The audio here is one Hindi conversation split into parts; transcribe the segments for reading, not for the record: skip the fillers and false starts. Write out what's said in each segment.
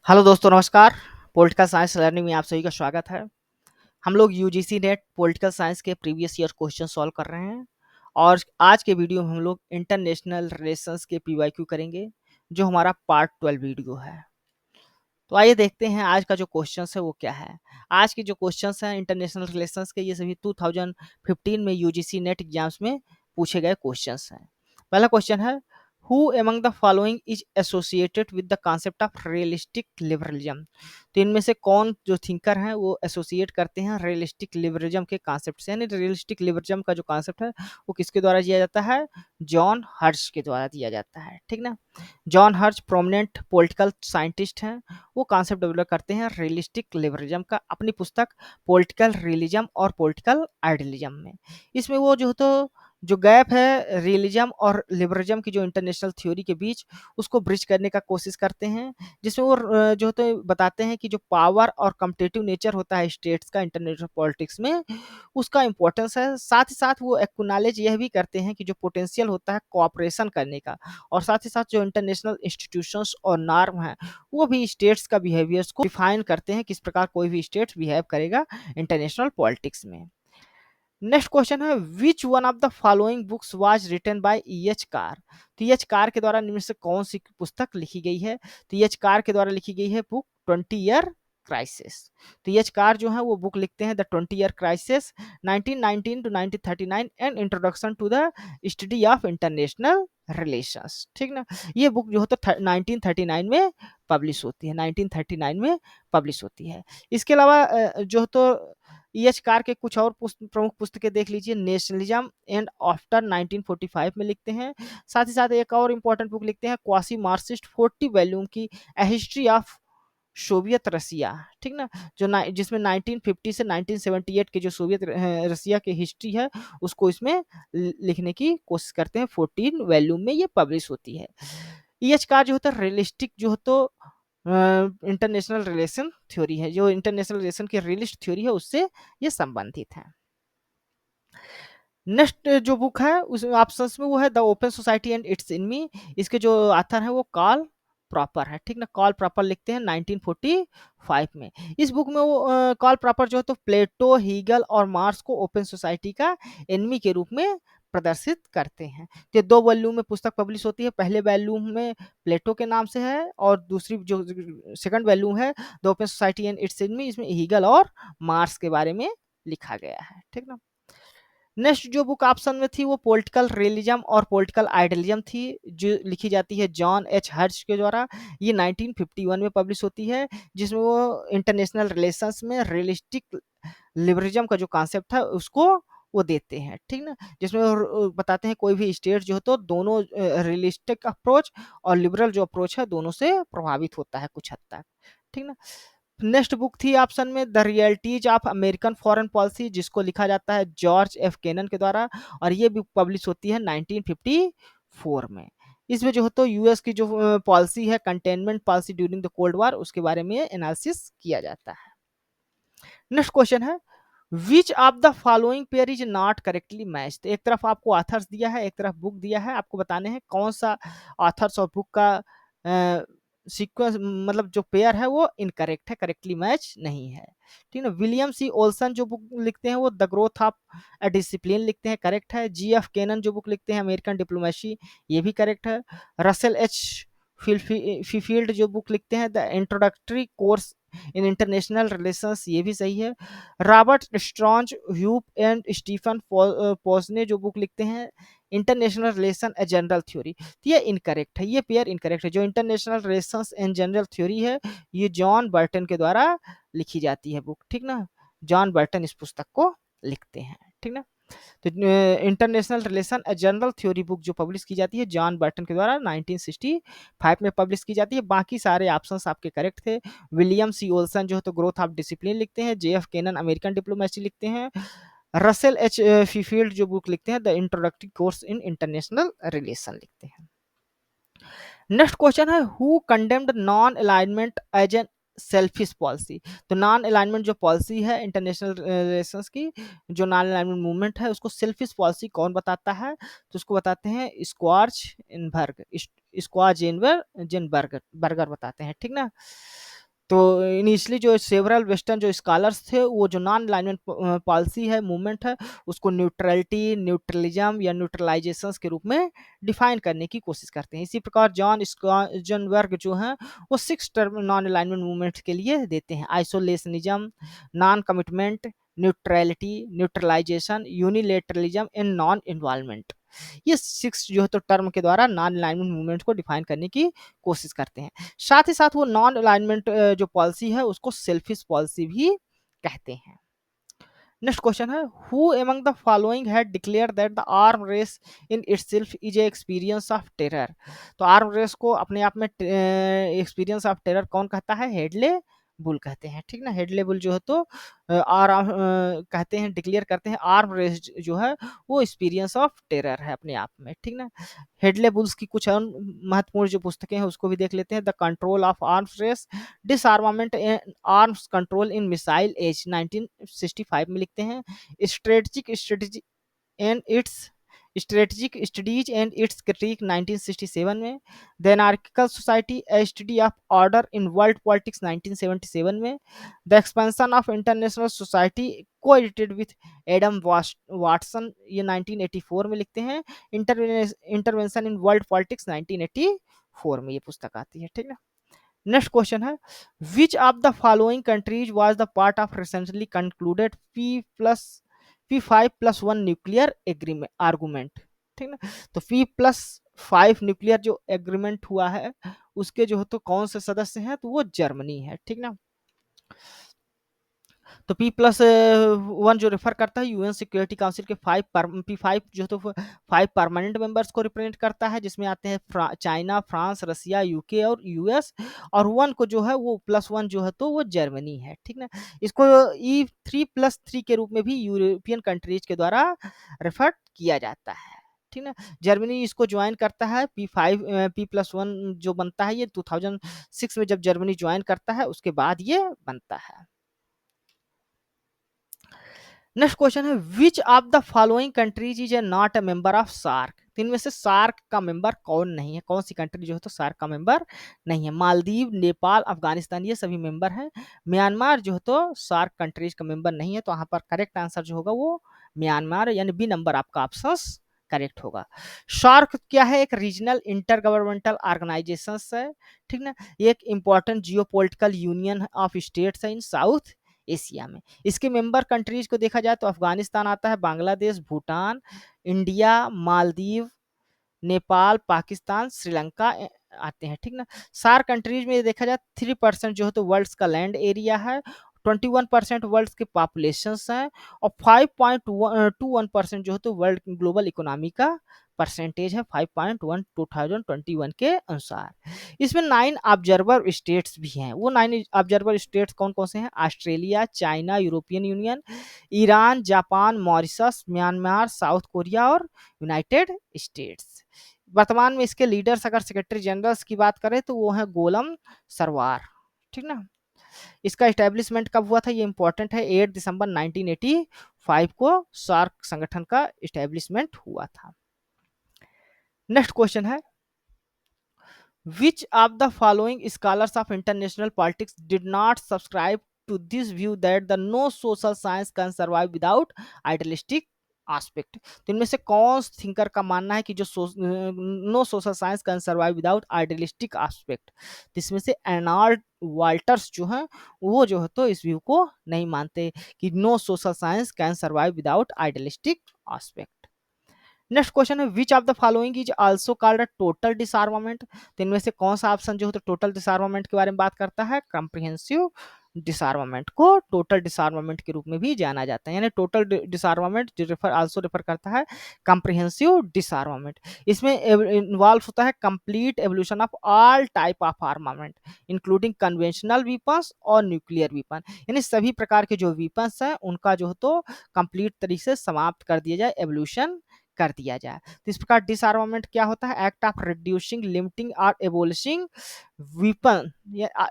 हेलो दोस्तों नमस्कार। पॉलिटिकल साइंस लर्निंग में आप सभी का स्वागत है। हम लोग यूजीसी नेट पॉलिटिकल साइंस के प्रीवियस ईयर क्वेश्चन सॉल्व कर रहे हैं और आज के वीडियो में हम लोग इंटरनेशनल रिलेशंस के पीवाईक्यू करेंगे जो हमारा पार्ट 12 वीडियो है। तो आइए देखते हैं आज का जो क्वेश्चन है वो क्या है। आज के जो क्वेश्चन हैं इंटरनेशनल रिलेशंस के, ये सभी 2015 में यूजीसी नेट एग्जाम्स में पूछे गए क्वेश्चन हैं। पहला क्वेश्चन है, who among the following is associated with the concept of realistic liberalism. तो इनमें से कौन जो थिंकर हैं वो एसोसिएट करते हैं रियलिस्टिक लिबरलिज्म के कॉन्सेप्ट से। यानी रियलिस्टिक लिबरलिज्म का जो कॉन्सेप्ट है वो किसके द्वारा दिया जाता है? जॉन हर्ट्ज के द्वारा दिया जाता है। ठीक ना। John hertz prominent political scientist हैं। वो कॉन्सेप्ट डेवलप करते हैं रियलिस्टिक लिबरलिज्म का अपनी पुस्तक पॉलिटिकल रियलिज्म और पॉलिटिकल आइडियलिज्म में। इसमें वो जो गैप है रियलिज्म और लिबरलिज्म की जो इंटरनेशनल थ्योरी के बीच, उसको ब्रिज करने का कोशिश करते हैं, जिसमें वो बताते हैं कि जो पावर और कम्पिटिटिव नेचर होता है स्टेट्स का इंटरनेशनल पॉलिटिक्स में, उसका इंपॉर्टेंस है। साथ ही साथ वो एक्नॉलेज यह भी करते हैं कि जो पोटेंशियल होता है कोऑपरेशन करने का, और साथ ही साथ जो इंटरनेशनल इंस्टीट्यूशंस और नॉर्म है वो भी स्टेट्स का बिहेवियर्स को डिफाइन करते हैं, किस प्रकार कोई भी स्टेट बिहेव करेगा इंटरनेशनल पॉलिटिक्स में। नेक्स्ट क्वेश्चन है, which one of the following books was written by EH Carr. तो EH कार के द्वारा निम्न से कौन सी पुस्तक लिखी गई है? तो EH कार के द्वारा लिखी गई है बुक 20 ईयर क्राइसिस। तो EH कार जो है वो बुक लिखते हैं the 20 year crisis 1919 to 1939 and introduction to the study of international relations. ठीक ना। ये बुक जो है तो 1939 में पब्लिश होती है, 1939 में पब्लिश होती है। इसके अलावा जो तो EH कार के कुछ और प्रमुख पुस्तकें देख लीजिए। नेशनलिज्म एंड आफ्टर 1945 में लिखते हैं। साथ ही साथ एक और इम्पोर्टेंट बुक लिखते हैं क्वासी मार्क्सिस्ट 40 वॉल्यूम की ए हिस्ट्री ऑफ सोवियत रसिया। ठीक ना। जिसमें 1950 से 1978 के जो सोवियत रसिया की हिस्ट्री है उसको इसमें लिखने की कोशिश करते हैं। 14 वॉल्यूम में ये पब्लिश होती है। EH कार जो होता है रियलिस्टिक जो हो तो इंटरनेशनल रिलेशन थ्योरी है, जो इंटरनेशनल रिलेशन की रियलिस्ट थ्योरी है उससे ये संबंधित है। नेक्स्ट जो बुक है उस ऑप्शंस में वो है the open society and it's enemy. इसके जो ऑथर है वो कार्ल प्रॉपर है। ठीक ना। कार्ल प्रॉपर लिखते हैं 1945 में। इस बुक में वो कार्ल प्रॉपर जो है तो प्लेटो, हीगल और मार्क्स को ओपन सोसाइटी का एनमी के रूप में प्रदर्शित करते हैं। ये 2 वॉल्यूम में पुस्तक पब्लिश होती है। पहले वॉल्यूम में प्लेटो के नाम से है और दूसरी जो सेकंड वॉल्यूम है the open society and its enemy, इसमें हीगल और मार्क्स के बारे में लिखा गया है। ठीक ना। नेक्स्ट जो बुक ऑप्शन में थी वो पॉलिटिकल रियलिज्म और पॉलिटिकल आइडियलिज्म थी, जो लिखी जाती है जॉन एच हर्ट्ज के द्वारा। ये 1951 में पब्लिश होती है, जिसमें वो इंटरनेशनल रिलेशंस में रियलिस्टिक लिबरलिज्म का जो कॉन्सेप्ट है उसको वो देते हैं। ठीक ना। जिसमें वो बताते हैं कोई भी स्टेट जो है तो दोनों रियलिस्टिक अप्रोच और लिबरल जो अप्रोच है दोनों से प्रभावित होता है कुछ हद तक। ठीक ना। नेक्स्ट बुक थी ऑप्शन में the realities of American foreign policy, जिसको लिखा जाता है जॉर्ज एफ केनन के द्वारा, और ये बुक पब्लिश होती है 1954 में। इसमें जो है तो यूएस की जो पॉलिसी है containment policy during the cold war, उसके बारे में एनालिसिस किया जाता है। नेक्स्ट क्वेश्चन है, which of the following pair is not correctly matched. एक तरफ आपको ऑथर्स दिया है, एक तरफ बुक दिया है, आपको बताने हैं कौन सा ऑथर्स और बुक का सीक्वेंस मतलब जो पेयर है वो इनकरेक्ट है, करेक्टली मैच नहीं है। ठीक है। विलियम सी ओल्सन जो बुक लिखते हैं वो the growth of a discipline लिखते हैं, करेक्ट है। GF केनन जो बुक लिखते हैं अमेरिकन डिप्लोमेसी, ये भी करेक्ट है। रसेल एच फीफील्ड जो बुक लिखते हैं the introductory course in international relations, ये भी सही है। रॉबर्ट स्ट्रॉन्ज, ह्यूप एंड स्टीफन पोजने जो बुक लिखते हैं international relation a general theory, तो ये इनकरेक्ट है, ये पेयर इनकरेक्ट है। जो international relations and general theory है ये जॉन बर्टन के द्वारा लिखी जाती है बुक। ठीक ना। जॉन बर्टन इस पुस्तक को लिखते हैं। ठीक ना। तो international relation a general theory book जो पब्लिश की जाती है जॉन बर्टन के द्वारा 1965 में पब्लिश की जाती है। बाकी सारे ऑप्शंस आपके करेक्ट थे। विलियम सी ओल्सन जो है तो ग्रोथ ऑफ डिसिप्लिन लिखते हैं। JF केनन अमेरिकन डिप्लोमेसी लिखते हैं। रसेल एच फीफील्ड जो बुक लिखते हैं the introductory course in international relation लिखते हैं। नेक्स्ट क्वेश्चन है, who condemned non alignment as an selfish policy. तो नॉन अलाइनमेंट जो पॉलिसी है इंटरनेशनल रिलेशंस की, जो नॉन अलाइनमेंट मूवमेंट है उसको सेल्फिश पॉलिसी कौन बताता है? तो उसको बताते हैं स्क्वार्च इनबर्ग, स्क्वाजेनबर्ग बर्गर बताते हैं। ठीक ना। तो इनिशियली जो सेवरल वेस्टर्न जो स्कॉलर्स थे, वो जो नॉन अलाइनमेंट पॉलिसी है, मूवमेंट है, उसको न्यूट्रलिटी, न्यूट्रलिज्म या न्यूट्रलाइजेशंस के रूप में डिफाइन करने की कोशिश करते हैं। इसी प्रकार जॉन जो हैं, वो 6 टर्म नॉन अलाइनमेंट मूवमेंट के लिए देते हैं: isolationism, non commitment, neutrality, neutralization, unilateralism and non involvement. ये 6 जो है तो टर्म के द्वारा नॉन अलाइनमेंट मूवमेंट को डिफाइन करने की कोशिश करते हैं। साथ ही साथ वो नॉन अलाइनमेंट जो पॉलिसी है, उसको सेल्फिश पॉलिसी भी कहते हैं। नेक्स्ट क्वेश्चन है, who among the following had declared that the arm race in itself is a experience of terror. तो आर्म रेस को अपने आप में एक्सपीरियंस ऑफ टेरर कौन कहता है? हेडले बुल कहते हैं, ठीक ना। हेडले बुल जो है तो कहते हैं, डिक्लेयर करते हैं आर्म रेस जो है वो एक्सपीरियंस ऑफ टेरर है अपने आप में, ठीक ना। हेडले बुल्स की कुछ और महत्वपूर्ण जो पुस्तकें हैं उसको भी देख लेते हैं। The control of arms race, disarmament and arms control in missile age 1965 में लिखते हैं। Strategic strategy and its strategic studies and its critic 1967 में। The anarchical society, a study of order in world politics 1977 में। The expansion of international society, co edited with Adam Watson, ये 1984 में लिखते हैं। इंटरवेंशन इन वर्ल्ड पॉलिटिक्स 1984 में ये पुस्तक आती है, ठीक है। नेक्स्ट क्वेश्चन है, which of the following countries was the part of recently concluded P5+1 nuclear agreement argument, ठीक ना। तो P+5 न्यूक्लियर जो एग्रीमेंट हुआ है, उसके जो है तो कौन से सदस्य हैं? तो वो जर्मनी है, ठीक ना। तो P+1 जो रेफर करता है यूएन सिक्योरिटी काउंसिल के P5 जो तो 5 परमानेंट मेंबर्स को रिप्रेजेंट करता है, जिसमें आते हैं चाइना, फ्रांस, रसिया, यूके और यूएस। और 1 को जो है वो +1 जो है तो वो जर्मनी है, ठीक ना। इसको E3+3 के रूप में भी यूरोपियन कंट्रीज के द्वारा रेफर किया जाता है, ठीक ना। जर्मनी इसको ज्वाइन करता है। P+1 जो बनता है ये 2006 में जब जर्मनी ज्वाइन करता है उसके बाद ये बनता है। नेक्स्ट क्वेश्चन है, which of the following countries is a not a member of SAARC. तो इनमें से सार्क का मेंबर कौन नहीं है? कौन सी कंट्री जो है तो सार्क का मेंबर नहीं है? मालदीव, नेपाल, अफगानिस्तान ये सभी मेंबर हैं। म्यांमार जो है तो सार्क कंट्रीज का मेंबर नहीं है। तो यहाँ पर करेक्ट आंसर जो होगा वो म्यांमार, यानी बी नंबर आपका ऑप्शन करेक्ट होगा। सार्क क्या है? एक रीजनल इंटर गवर्नमेंटल ऑर्गेनाइजेशन है, ठीक ना। ये एक important geopolitical union of states है इन साउथ एशिया में। इसके मेंबर कंट्रीज को देखा जाए तो अफगानिस्तान आता है, बांग्लादेश, भूटान, इंडिया, मालदीव, नेपाल, पाकिस्तान, श्रीलंका आते हैं, ठीक ना। सार्क कंट्रीज में देखा जाए 3% जो है तो वर्ल्ड का लैंड एरिया है, 21% वर्ल्ड के पॉपुलेशन है, और 5.21% जो है तो वर्ल्ड ग्लोबल इकोनॉमी का परसेंटेज है 5.1 2021 के अनुसार। इसमें 9 ऑब्जर्वर स्टेट्स भी हैं। वो 9 ऑब्जर्वर स्टेट्स कौन कौन से हैं? Australia, China, European union, Iran, Japan, Mauritius, Myanmar, south Korea और यूनाइटेड स्टेट्स। वर्तमान में इसके लीडर्स अगर सेक्रेटरी जनरल्स की बात करें तो वो है गोलम सरवार, ठीक ना। इसका एस्टेब्लिशमेंट कब हुआ था? ये इंपॉर्टेंट है, 8 दिसंबर 1985 को सार्क संगठन का एस्टेब्लिशमेंट हुआ था। नेक्स्ट क्वेश्चन है, which of the following scholars of international politics did not subscribe to this view that the no social science can survive without idealistic aspect। तो इनमें से कौन थिंकर का मानना है कि जो no social science can survive without idealistic aspect? इसमें से एर्नाल्ड वाल्टर्स जो हैं वो जो है तो इस व्यू को नहीं मानते कि no social science can survive without idealistic aspect. Next question है, which of the following is also called a total disarmament. तो इनमें से कौन सा ऑप्शन जो है तो टोटल डिसआर्मामेंट के बारे में बात करता है? कॉम्प्रिहेंसिव डिसआर्मामेंट को टोटल डिसआर्मामेंट के रूप में भी जाना जाता है, यानी टोटल डिसआर्मामेंट आल्सो रेफर करता है कॉम्प्रिहेंसिव डिसआर्मामेंट। इसमें इन्वॉल्व होता है complete evolution of all type of armament including conventional weapons और न्यूक्लियर वीपन, यानी सभी प्रकार के जो वीपन्स हैं उनका जो है तो कंप्लीट तरीके से समाप्त कर दिया जाए, एवोल्यूशन कर दिया जाए। तो इस प्रकार डिसआर्मामेंट क्या होता है? एक्ट ऑफ रिड्यूसिंग, लिमिटिंग और एबोलिशिंग वीपन।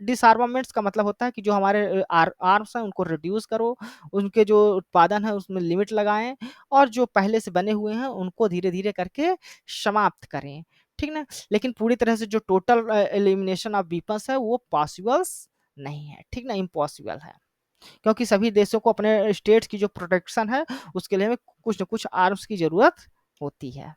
डिसआर्मामेंट्स का मतलब होता है कि जो हमारे आर्म्स हैं उनको रिड्यूस करो, उनके जो उत्पादन है उसमें लिमिट लगाएं, और जो पहले से बने हुए हैं उनको धीरे धीरे करके समाप्त करें, ठीक ना। लेकिन पूरी तरह से जो टोटल एलिमिनेशन ऑफ वीपन्स है वो पॉसिबल्स नहीं है, ठीक ना, इम्पॉसिबल है। क्योंकि सभी देशों को अपने स्टेट्स की जो प्रोटेक्शन है उसके लिए हमें कुछ न कुछ आर्म्स की जरूरत होती है।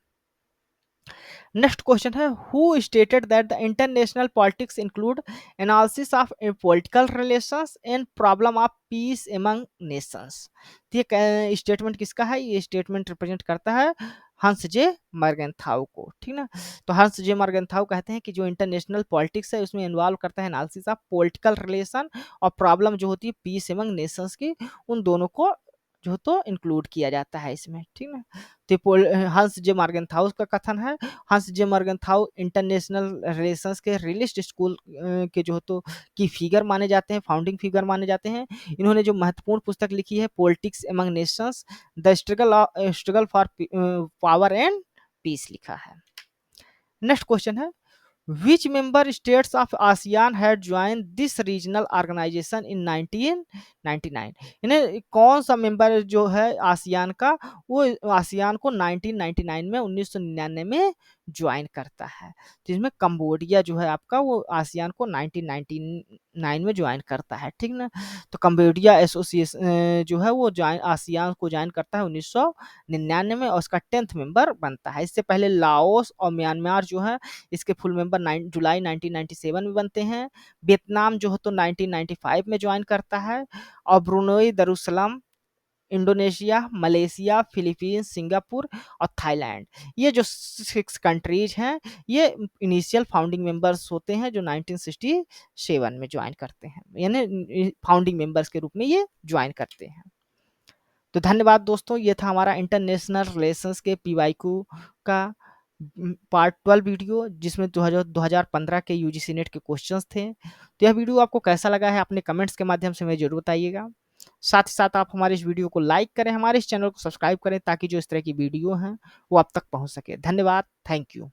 नेक्स्ट क्वेश्चन है, who stated that the international politics include analysis of political relations and problem of peace among Nations. ये स्टेटमेंट किसका है? ये स्टेटमेंट रिप्रेजेंट करता है हंस जे मर्गेंथाउ को, ठीक ना। तो हंस जे मर्गेंथाउ कहते हैं कि जो इंटरनेशनल पॉलिटिक्स है उसमें इन्वॉल्व करता है एनालिसिस ऑफ पॉलिटिकल रिलेशन और प्रॉब्लम जो होती है पीस एमंग नेशंस की, उन दोनों को जो तो इंक्लूड किया जाता है इसमें, ठीक ना। तो हंस जे मर्गेंथाउ का कथन है। हंस जे मर्गेंथाउ इंटरनेशनल रिलेशंस के रियलिस्ट स्कूल के जो तो की फिगर माने जाते हैं, फाउंडिंग फिगर माने जाते हैं। इन्होंने जो महत्वपूर्ण पुस्तक लिखी है politics among nations, the struggle for power and peace लिखा है। नेक्स्ट क्वेश्चन है, which member states of ASEAN had joined this regional organization in 1999? इन्हें कौन सा मेंबर जो है आसियान का, वो आसियान को 1999 में 1999 में ज्वाइन करता है। तो इसमें कंबोडिया जो है आपका वो आसियान को 1999 में ज्वाइन करता है, ठीक ना। तो कंबोडिया एसोसिएशन जो है वो ज्वाइन आसियान को ज्वाइन करता है 1999 में और उसका 10th मेंबर बनता है। इससे पहले लाओस और म्यांमार जो है इसके फुल मेंबर जुलाई 1997 में बनते हैं। वियतनाम जो है तो 1995 में ज्वाइन करता है और Brunei Darussalam, Indonesia, Malaysia, Philippines, Singapore और थाईलैंड, ये जो 6 कंट्रीज हैं ये इनिशियल फाउंडिंग मेंबर्स होते हैं जो 1967 में ज्वाइन करते हैं, यानी फाउंडिंग मेंबर्स के रूप में ये ज्वाइन करते हैं। तो धन्यवाद दोस्तों, ये था हमारा इंटरनेशनल रिलेशंस के पीवाईक्यू का पार्ट 12 वीडियो, जिसमें 2015 के यूजीसी नेट के क्वेश्चंस थे। तो यह वीडियो आपको कैसा लगा है अपने कमेंट्स के माध्यम से मुझे जरूर बताइएगा। साथ ही साथ आप हमारे इस वीडियो को लाइक करें, हमारे इस चैनल को सब्सक्राइब करें ताकि जो इस तरह की वीडियो हैं वो आप तक पहुंच सके। धन्यवाद, थैंक यू।